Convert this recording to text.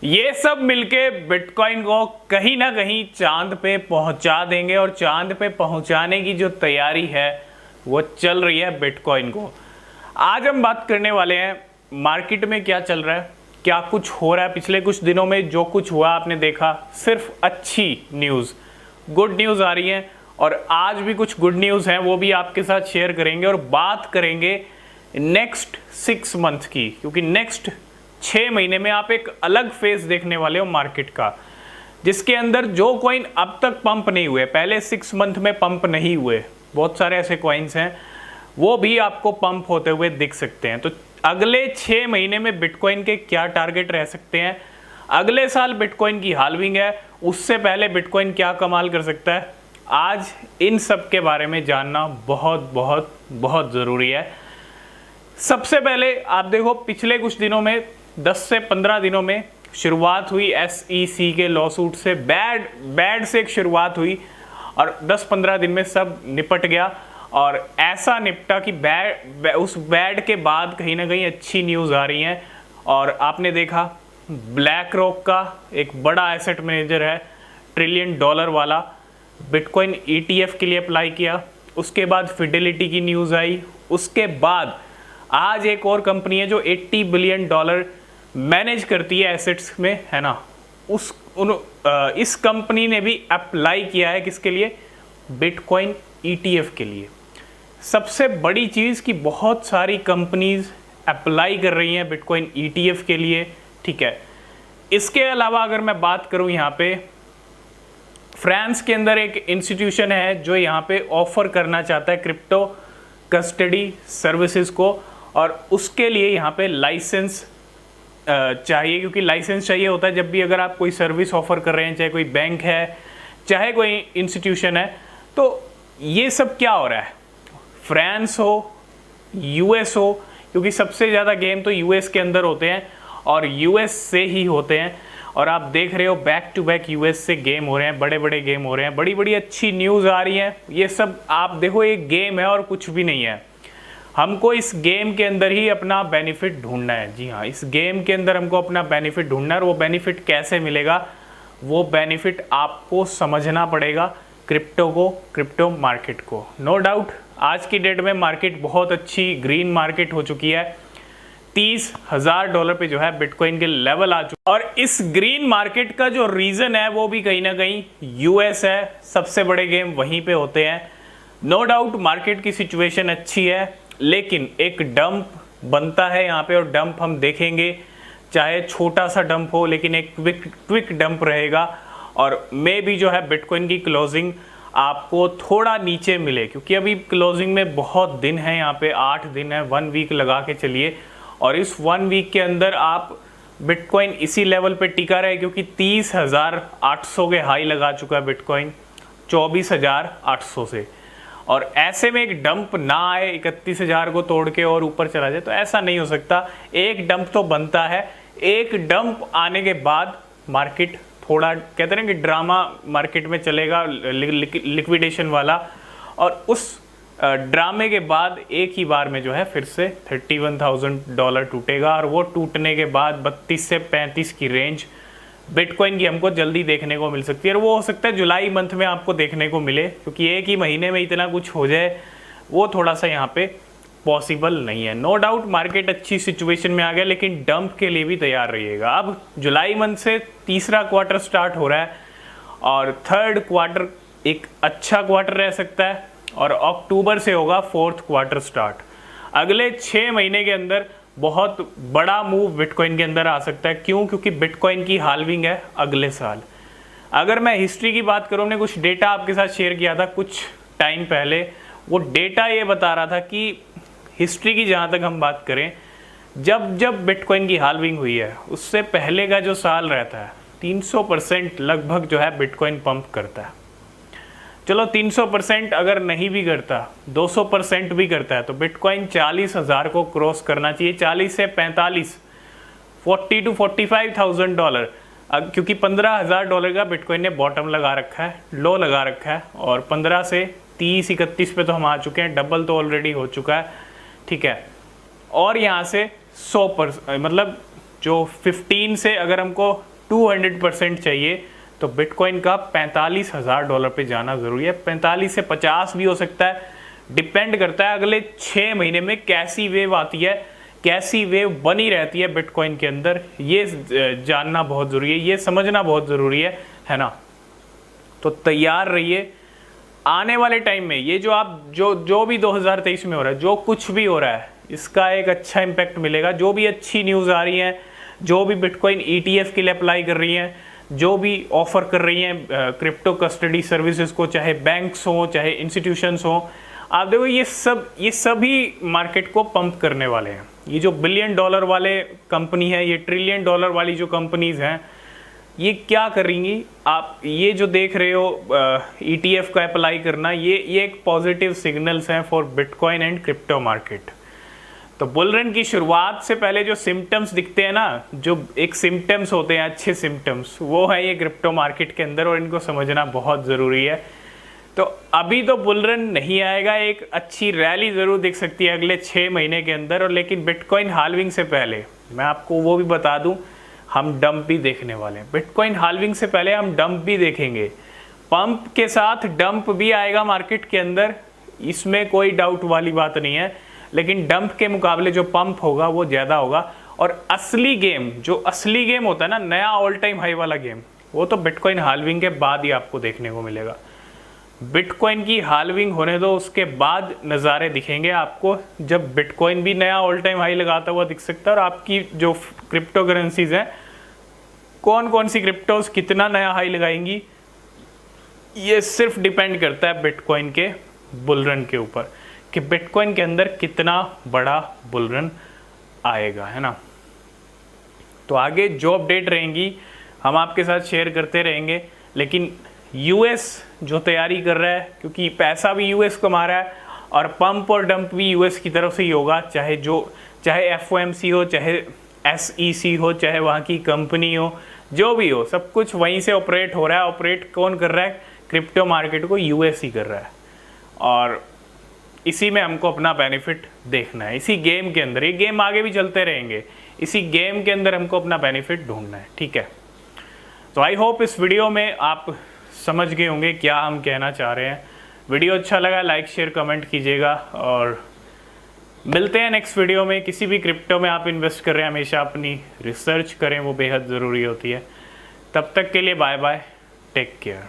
ये सब मिलके बिटकॉइन को कहीं ना कहीं चांद पे पहुंचा देंगे और चांद पे पहुंचाने की जो तैयारी है वो चल रही है बिटकॉइन को। आज हम बात करने वाले हैं मार्केट में क्या चल रहा है, क्या कुछ हो रहा है। पिछले कुछ दिनों में जो कुछ हुआ आपने देखा, सिर्फ अच्छी न्यूज़, गुड न्यूज़ आ रही है और आज भी कुछ गुड न्यूज़ हैं, वो भी आपके साथ शेयर करेंगे और बात करेंगे नेक्स्ट 6 मंथ की, क्योंकि नेक्स्ट 6 महीने में आप एक अलग फेज देखने वाले हो मार्केट का, जिसके अंदर जो कॉइन अब तक पंप नहीं हुए, पहले 6 मंथ में पंप नहीं हुए, बहुत सारे ऐसे कॉइन्स हैं, वो भी आपको पंप होते हुए दिख सकते हैं। तो अगले 6 महीने में बिटकॉइन के क्या टारगेट रह सकते हैं, अगले साल बिटकॉइन की हाल्विंग है, उससे पहले बिटकॉइन क्या कमाल कर सकता है, आज इन सब के बारे में जानना बहुत बहुत बहुत ज़रूरी है। सबसे पहले आप देखो, पिछले कुछ दिनों में 10 से 15 दिनों में शुरुआत हुई SEC के लॉसूट से, बैड से एक शुरुआत हुई और 10-15 दिन में सब निपट गया और ऐसा निपटा कि उस बैड के बाद कहीं ना कहीं अच्छी न्यूज़ आ रही है। और आपने देखा ब्लैक रॉक का एक बड़ा एसेट मैनेजर है, $1 ट्रिलियन वाला, बिटकॉइन ETF के लिए अप्लाई किया। उसके बाद फिडेलिटी की न्यूज़ आई, उसके बाद आज एक और कंपनी है जो $80 बिलियन मैनेज करती है एसेट्स में, है ना, इस कंपनी ने भी अप्लाई किया है किसके लिए, बिटकॉइन ETF के लिए। सबसे बड़ी चीज़ कि बहुत सारी कंपनीज अप्लाई कर रही हैं बिटकॉइन ETF के लिए, ठीक है। इसके अलावा अगर मैं बात करूं, यहाँ पे फ्रांस के अंदर एक इंस्टीट्यूशन है जो यहाँ पे ऑफर करना चाहता है क्रिप्टो कस्टडी सर्विसेज को, और उसके लिए यहाँ पे लाइसेंस चाहिए, क्योंकि लाइसेंस चाहिए होता है जब भी अगर आप कोई सर्विस ऑफर कर रहे हैं, चाहे कोई बैंक है, चाहे कोई इंस्टीट्यूशन है। तो ये सब क्या हो रहा है, फ्रांस हो, US हो, क्योंकि सबसे ज़्यादा गेम तो US के अंदर होते हैं और US से ही होते हैं। और आप देख रहे हो बैक टू बैक US से गेम हो रहे हैं, बड़े बड़े गेम हो रहे हैं, बड़ी बड़ी अच्छी न्यूज़ आ रही हैं। ये सब आप देखो, एक गेम है और कुछ भी नहीं है। हमको इस गेम के अंदर ही अपना बेनिफिट ढूंढना है। जी हाँ, इस गेम के अंदर हमको अपना बेनिफिट ढूंढना है। और वो बेनिफिट कैसे मिलेगा, वो बेनिफिट आपको समझना पड़ेगा क्रिप्टो को, क्रिप्टो मार्केट को। नो डाउट आज की डेट में मार्केट बहुत अच्छी ग्रीन मार्केट हो चुकी है, $30,000 पे जो है बिटकॉइन के लेवल आ चुके। और इस ग्रीन मार्केट का जो रीज़न है वो भी कहीं ना कहीं US है, सबसे बड़े गेम वहीं पे होते हैं। नो डाउट मार्केट की सिचुएशन अच्छी है, लेकिन एक डंप बनता है यहाँ पे, और डंप हम देखेंगे, चाहे छोटा सा डंप हो लेकिन एक क्विक डंप रहेगा। और मे भी जो है बिटकॉइन की क्लोजिंग आपको थोड़ा नीचे मिले, क्योंकि अभी क्लोजिंग में बहुत दिन है, यहाँ पे 8 दिन है, 1 वीक लगा के चलिए। और इस 1 वीक के अंदर आप बिटकॉइन इसी लेवल पे टिका रहे, क्योंकि 30,800 के हाई लगा चुका है बिटकॉइन 24,800 से। और ऐसे में एक डंप ना आए 31,000 को तोड़ के और ऊपर चला जाए, तो ऐसा नहीं हो सकता। एक डंप तो बनता है, एक डंप आने के बाद मार्केट थोड़ा, कहते हैं कि ड्रामा मार्केट में चलेगा, लिक्विडेशन वाला, और उस ड्रामे के बाद एक ही बार में जो है फिर से $31,000 टूटेगा। और वो टूटने के बाद 32 से 35 की रेंज बिटकॉइन की हमको जल्दी देखने को मिल सकती है। और वो हो सकता है जुलाई मंथ में आपको देखने को मिले, क्योंकि एक ही महीने में इतना कुछ हो जाए वो थोड़ा सा यहाँ पे पॉसिबल नहीं है। नो डाउट मार्केट अच्छी सिचुएशन में आ गया, लेकिन डंप के लिए भी तैयार रहिएगा। अब जुलाई मंथ से तीसरा क्वार्टर स्टार्ट हो रहा है और थर्ड क्वार्टर एक अच्छा क्वार्टर रह सकता है, और अक्टूबर से होगा 4th क्वार्टर स्टार्ट। अगले 6 महीने के अंदर बहुत बड़ा मूव बिटकॉइन के अंदर आ सकता है। क्यों? क्योंकि बिटकॉइन की हाल्विंग है अगले साल। अगर मैं हिस्ट्री की बात करूँ, हमने कुछ डेटा आपके साथ शेयर किया था कुछ टाइम पहले, वो डेटा ये बता रहा था कि हिस्ट्री की जहाँ तक हम बात करें, जब जब बिटकॉइन की हाल्विंग हुई है उससे पहले का जो साल रहता है 300% लगभग जो है बिटकॉइन पंप करता है। चलो 300% अगर नहीं भी करता, 200% भी करता है, तो बिटकॉइन 40,000 को क्रॉस करना चाहिए, 40 से 45, $40,000 to $45,000, क्योंकि $15,000 का बिटकॉइन ने बॉटम लगा रखा है, लो लगा रखा है, और 15 से 30-31 पे तो हम आ चुके हैं, डबल तो ऑलरेडी हो चुका है, ठीक है। और यहाँ से 100%, मतलब जो 15 से अगर हमको 200% चाहिए तो बिटकॉइन का $45,000 पे जाना ज़रूरी है। 45 से 50 भी हो सकता है, डिपेंड करता है अगले 6 महीने में कैसी वेव आती है, कैसी वेव बनी रहती है बिटकॉइन के अंदर। ये जानना बहुत ज़रूरी है, ये समझना बहुत ज़रूरी है ना। तो तैयार रहिए आने वाले टाइम में। ये जो आप जो भी 2023 में हो रहा है, जो कुछ भी हो रहा है, इसका एक अच्छा इम्पैक्ट मिलेगा। जो भी अच्छी न्यूज़ आ रही हैं, जो भी बिटकॉइन ETF के लिए अप्लाई कर रही हैं, जो भी ऑफर कर रही हैं क्रिप्टो कस्टडी सर्विसेज को, चाहे बैंक्स हों चाहे इंस्टीट्यूशंस हों, आप देखो ये सभी मार्केट को पंप करने वाले हैं। ये जो $1 बिलियन वाले कंपनी है, ये $1 ट्रिलियन वाली जो कंपनीज हैं, ये क्या करेंगी? आप ये जो देख रहे हो ETF का अप्लाई करना, ये एक पॉजिटिव सिग्नल्स हैं for bitcoin and crypto market. तो बुल रन की शुरुआत से पहले जो सिम्टम्स दिखते हैं ना, जो एक सिम्टम्स होते हैं अच्छे सिम्टम्स, वो है ये क्रिप्टो मार्केट के अंदर, और इनको समझना बहुत ज़रूरी है। तो अभी तो बुल रन नहीं आएगा, एक अच्छी रैली ज़रूर दिख सकती है अगले 6 महीने के अंदर। और लेकिन बिटकॉइन हाल्विंग से पहले मैं आपको वो भी बता दूं, हम डंप भी देखने वाले हैं। बिटकॉइन हाल्विंग से पहले हम डंप भी देखेंगे, पंप के साथ डंप भी आएगा मार्केट के अंदर, इसमें कोई डाउट वाली बात नहीं है। लेकिन डंप के मुकाबले जो पंप होगा वो ज़्यादा होगा। और असली गेम, जो असली गेम होता है ना, नया ऑल टाइम हाई वाला गेम, वो तो बिटकॉइन हाल्विंग के बाद ही आपको देखने को मिलेगा। बिटकॉइन की हाल्विंग होने दो, उसके बाद नज़ारे दिखेंगे आपको, जब बिटकॉइन भी नया ऑल टाइम हाई लगाता हुआ दिख सकता है। और आपकी जो क्रिप्टो करेंसीज हैं, कौन कौन सी क्रिप्टोज कितना नया हाई लगाएंगी, ये सिर्फ डिपेंड करता है बिटकॉइन के बुलरन के ऊपर, कि बिटकॉइन के अंदर कितना बड़ा बुलरन आएगा, है ना। तो आगे जो अपडेट रहेंगी हम आपके साथ शेयर करते रहेंगे। लेकिन US जो तैयारी कर रहा है, क्योंकि पैसा भी US कमा रहा है और पंप और डंप भी US की तरफ से ही होगा, चाहे FOMC हो, चाहे SEC हो, चाहे वहाँ की कंपनी हो, जो भी हो, सब कुछ वहीं से ऑपरेट हो रहा है। ऑपरेट कौन कर रहा है? क्रिप्टो मार्केट को US ही कर रहा है, और इसी में हमको अपना बेनिफिट देखना है, इसी गेम के अंदर। ये गेम आगे भी चलते रहेंगे, इसी गेम के अंदर हमको अपना बेनिफिट ढूंढना है, ठीक है। तो आई होप इस वीडियो में आप समझ गए होंगे क्या हम कहना चाह रहे हैं। वीडियो अच्छा लगा लाइक शेयर कमेंट कीजिएगा, और मिलते हैं नेक्स्ट वीडियो में। किसी भी क्रिप्टो में आप इन्वेस्ट कर रहे हैं, हमेशा अपनी रिसर्च करें, वो बेहद ज़रूरी होती है। तब तक के लिए बाय बाय, टेक केयर।